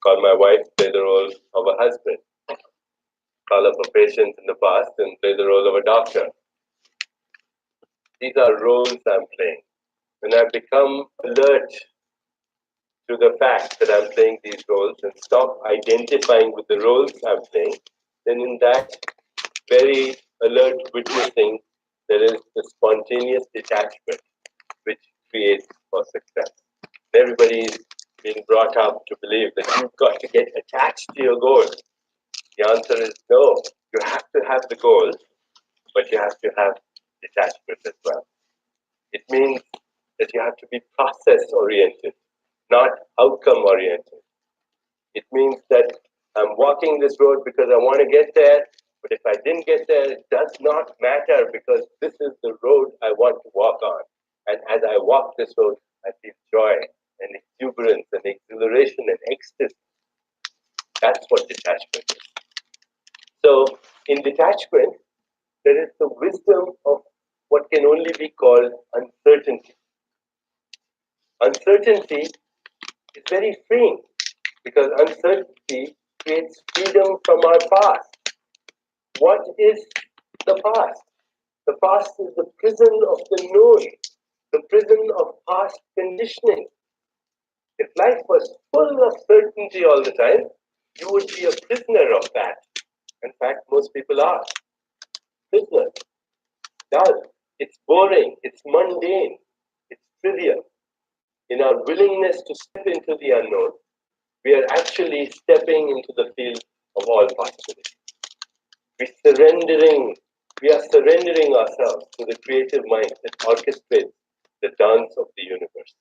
Call my wife, play the role of a husband. Call up a patient in the past and play the role of a doctor. These are roles I'm playing. When I become alert to the fact that I'm playing these roles and stop identifying with the roles I'm playing, then in that very alert witnessing, there is the spontaneous detachment which creates for success. Everybody is being brought up to believe that you've got to get attached to your goal. The answer is no. You have to have the goal, but you have to have detachment as well. It means that you have to be process oriented, not outcome oriented. It means that I'm walking this road because I want to get there, but if I didn't get there, it does not matter because this is the road I want to walk on. And as I walk this road, I feel joy and exuberance and exhilaration and ecstasy. That's what detachment is. So, in detachment, there is the wisdom of what can only be called uncertainty. Uncertainty is very freeing because uncertainty creates freedom from our past. What is the past? The past is the prison of the known, the prison of past conditioning. If life was full of certainty all the time, you would be a prisoner of that. In fact, most people are prisoners. Dull. It's boring. It's mundane. It's trivial. In our willingness to step into the unknown, we are actually stepping into the field of all possibilities. We are surrendering ourselves to the creative mind that orchestrates the dance of the universe.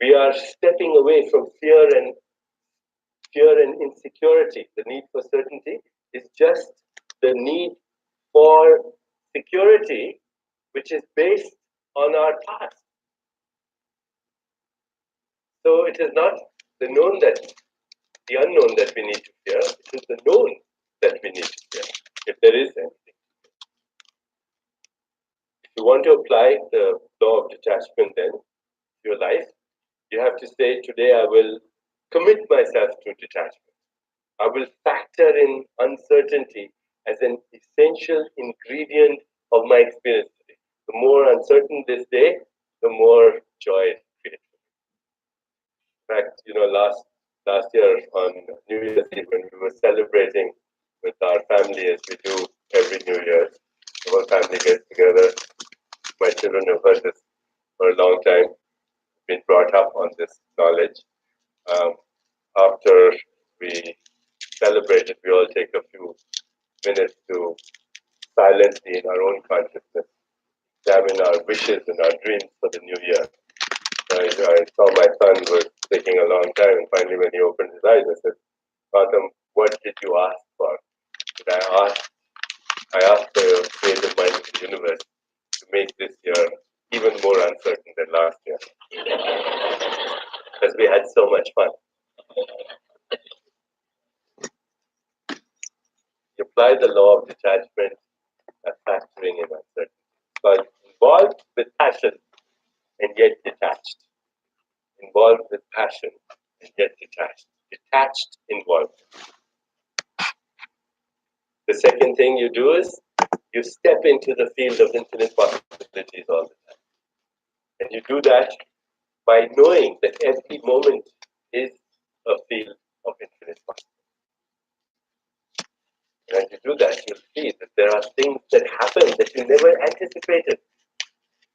We are stepping away from fear and insecurity. The need for certainty is just the need for security, which is based on our past. So it is not the unknown that we need to fear. It is the known that we need to fear, if there is anything. If you want to apply the law of detachment then to your life, you have to say, today I will commit myself to detachment. I will factor in uncertainty as an essential ingredient of my experience today. The more uncertain this day, the more joy it creates. In fact, last year on New Year's Eve, when we were celebrating with our family as we do every New Year, the whole family gets together. My children have heard this for a long time, been brought up on this knowledge. After we celebrate it, we all take a few minutes to silently, in our own consciousness, examine our wishes and our dreams for the new year. I saw my son was taking a long time, and finally, when he opened his eyes, I said, Gautam, what did you ask for? And I asked the creative mind of the universe to make this year even more uncertain than last year. Because we had so much fun. You apply the law of detachment and factoring in uncertainty. So involved with passion and yet detached. Involved with passion and yet detached. Detached involved. The second thing you do is you step into the field of infinite possibilities all the time. And you do that by knowing that every moment is a field of infinite possibilities. And as you do that, you'll see that there are things that happen that you never anticipated.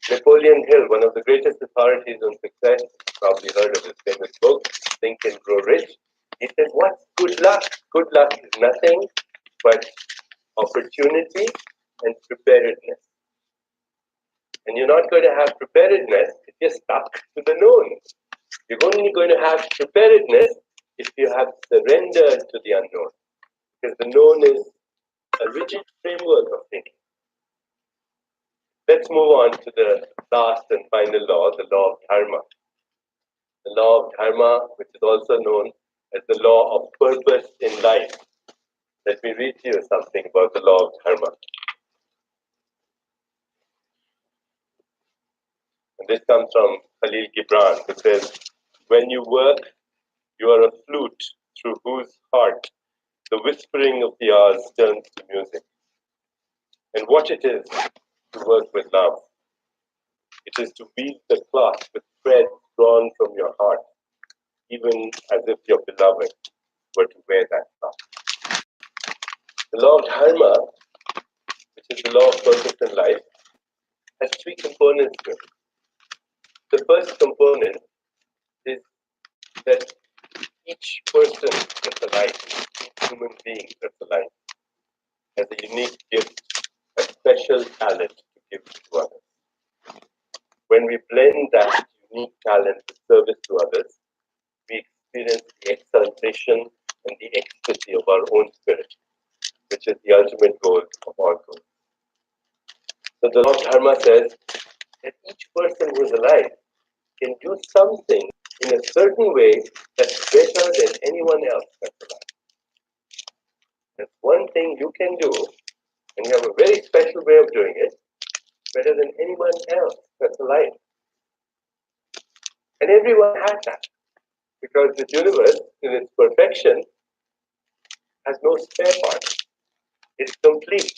Napoleon Hill, one of the greatest authorities on success, probably heard of his famous book, Think and Grow Rich. He said, what's good luck? Good luck is nothing but opportunity and preparedness. And you're not going to have preparedness if you're stuck to the known. You're only going to have preparedness if you have surrendered to the unknown. Because the known is a rigid framework of thinking. Let's move on to the last and final law, the law of dharma. The law of dharma, which is also known as the law of purpose in life. Let me read to you something about the law of dharma. And this comes from Khalil Gibran, who says, when you work, you are a flute through whose heart the whispering of the hours turns to music. And what it is to work with love. It is to weave the cloth with threads drawn from your heart, even as if your beloved were to wear that cloth. The law of dharma, which is the law of purpose in life, has three components to it. The first component is that each person that's alive, each human being that's alive, has a unique gift, a special talent to give to others. When we blend that unique talent with service to others, we experience the exaltation and the ecstasy of our own spirit, which is the ultimate goal of all goals. So the law of dharma says that each person who is alive can do something in a certain way that's better than anyone else that's alive. That's one thing you can do, and you have a very special way of doing it, better than anyone else that's alive. And everyone has that, because the universe, in its perfection, has no spare parts. It's complete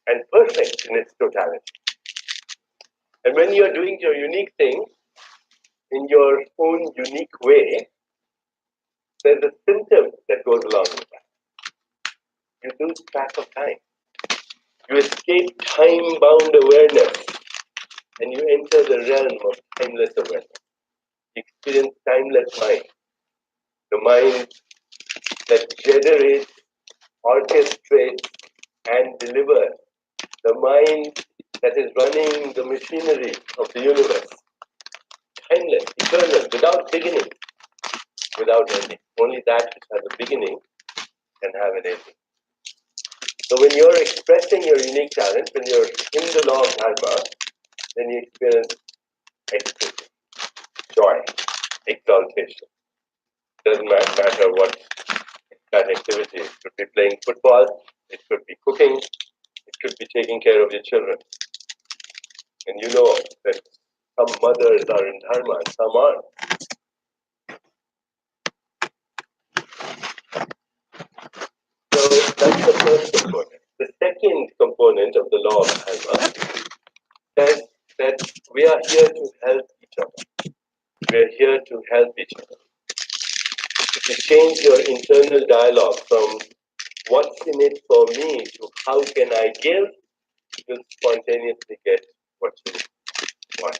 and perfect in its totality. And when you're doing your unique thing in your own unique way, there's a symptom that goes along with that. You lose track of time. You escape time-bound awareness and you enter the realm of timeless awareness. You experience timeless mind. The mind that generates, orchestrates, and delivers. The mind that is running the machinery of the universe. Timeless, eternal, without beginning, without ending. Only that which has a beginning can have an ending. So when you're expressing your unique talent, when you're in the law of dharma, then you experience ecstasy, joy, exaltation. Doesn't matter what that activity is. It could be playing football, it could be cooking, it could be taking care of your children. And you know that some mothers are in dharma and some aren't. So that's the first component. The second component of the law of dharma says that we are here to help each other. We are here to help each other. If you change your internal dialogue from what's in it for me to how can I give, you'll spontaneously get what you want.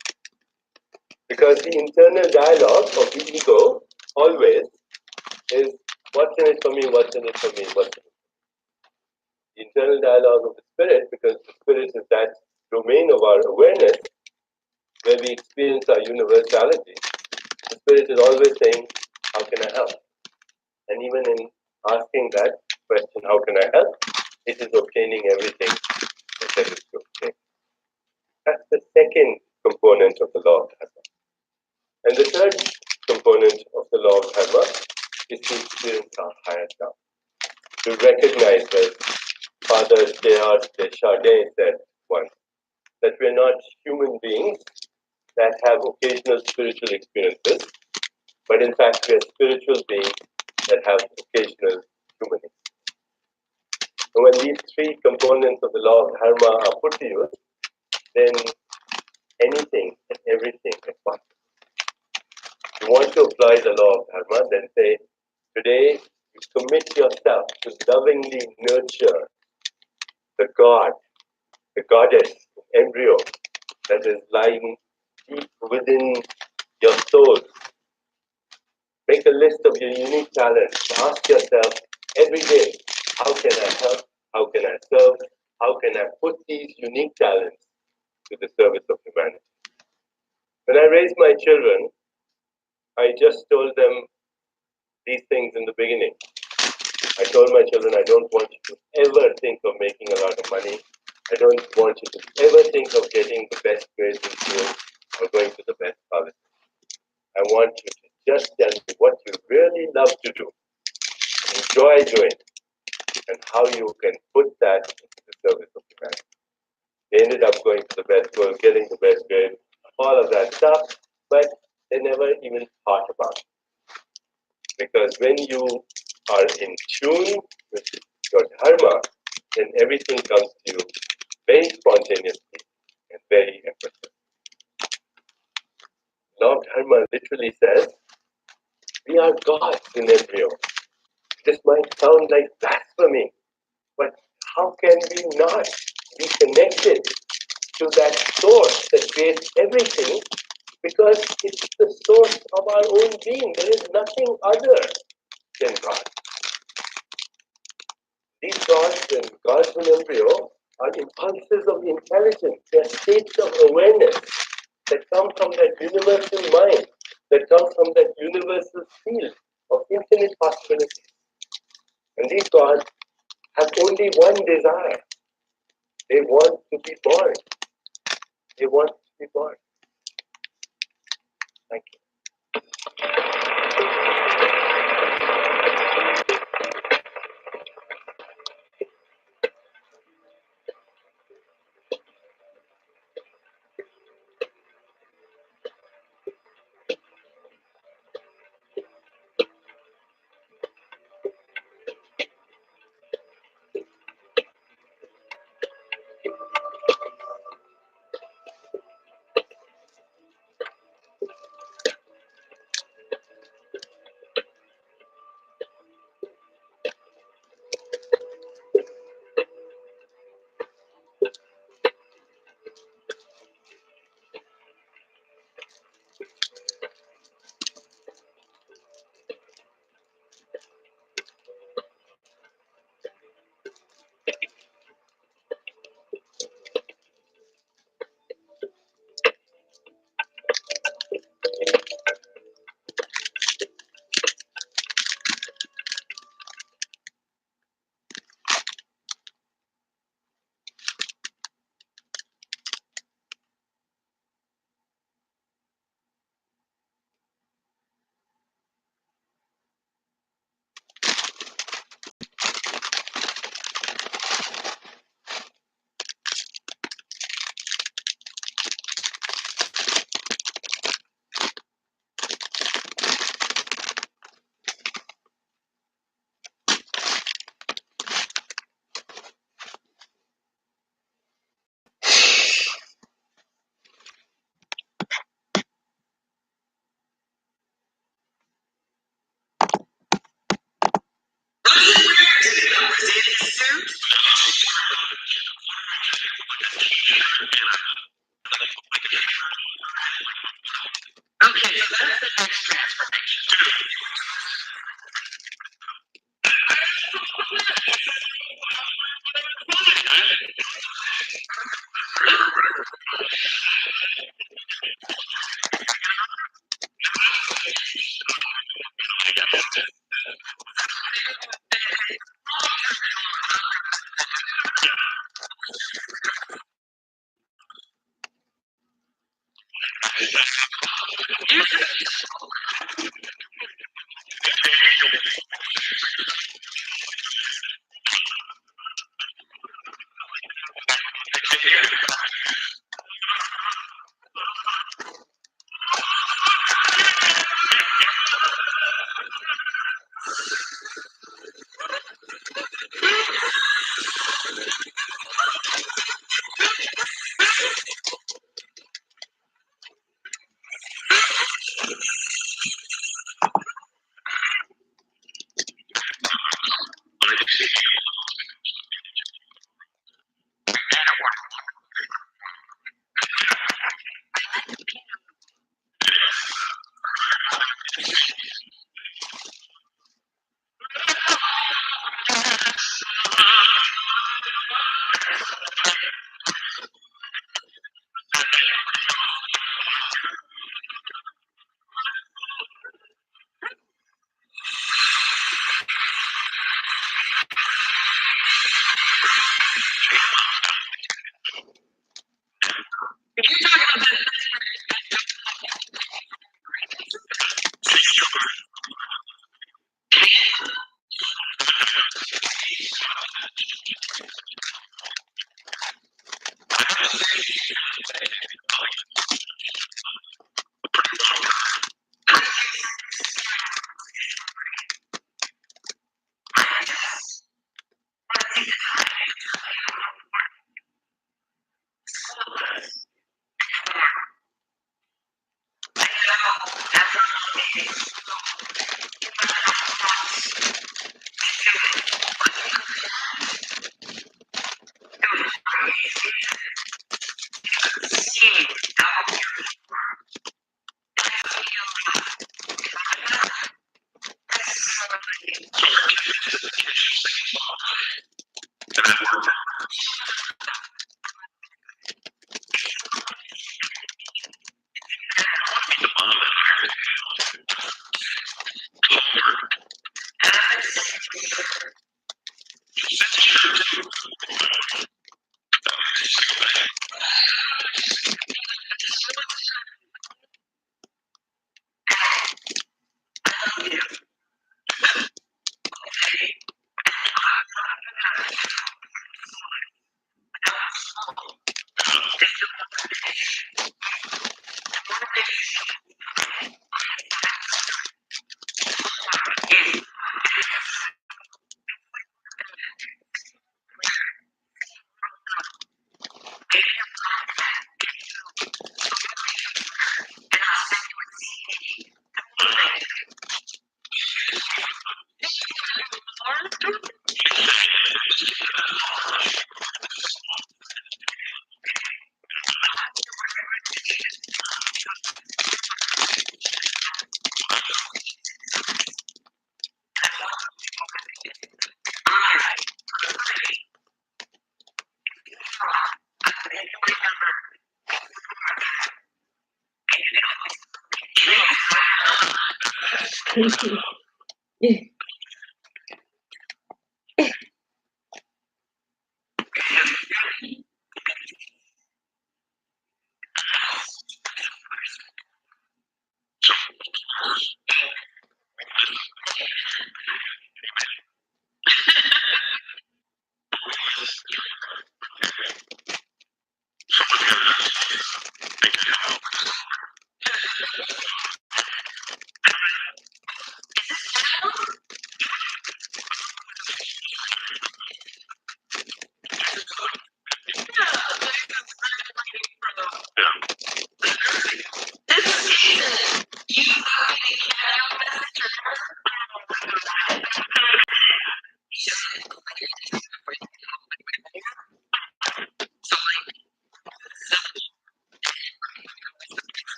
Because the internal dialogue of the ego always is what's in it for me, what's in it for me, what's in it for me. The internal dialogue of the spirit, because the spirit is that domain of our awareness where we experience our universality. The spirit is always saying, how can I help? And even in asking that question, how can I help? It is obtaining everything that there is to obtain. That's the second component of the law of dharma. And the third component of the law of dharma is to experience our higher self. To recognize, as Father Teilhard de Chardin said once, that we're not human beings that have occasional spiritual experiences, but in fact we are spiritual beings that have occasional human experiences. And when these three components of the law of dharma are put to use, then anything and everything is possible. If you want to apply the law of dharma, then say, today you commit yourself to lovingly nurture the God, the goddess, embryo that is lying deep within your soul. Make a list of your unique talents. Ask yourself every day, how can I help? How can I serve? How can I put these unique talents to the service of humanity? When I raised my children, I just told them these things in the beginning. I told my children, I don't want you to ever think of making a lot of money. I don't want you to ever think of getting the best grades in school or going to the best college. I want you to just tell me what you really love to do, enjoy doing, and how you can put that into the service of humanity. They ended up going to the best school, getting the best grade, all of that stuff, but they never even thought about it. Because when you are in tune with your dharma, then everything comes to you very spontaneously and very effortlessly. Law of Dharma literally says, we are gods in embryo. This might sound like blasphemy, but how can we not be connected to that source that creates everything? Because it's the source of our own being. There is nothing other than God. These gods and gods in embryo are impulses of intelligence. They are states of awareness that come from that universal mind, that come from that universal field of infinite possibilities. And these gods have only one desire. They want to be born. They want to be born. Thank you.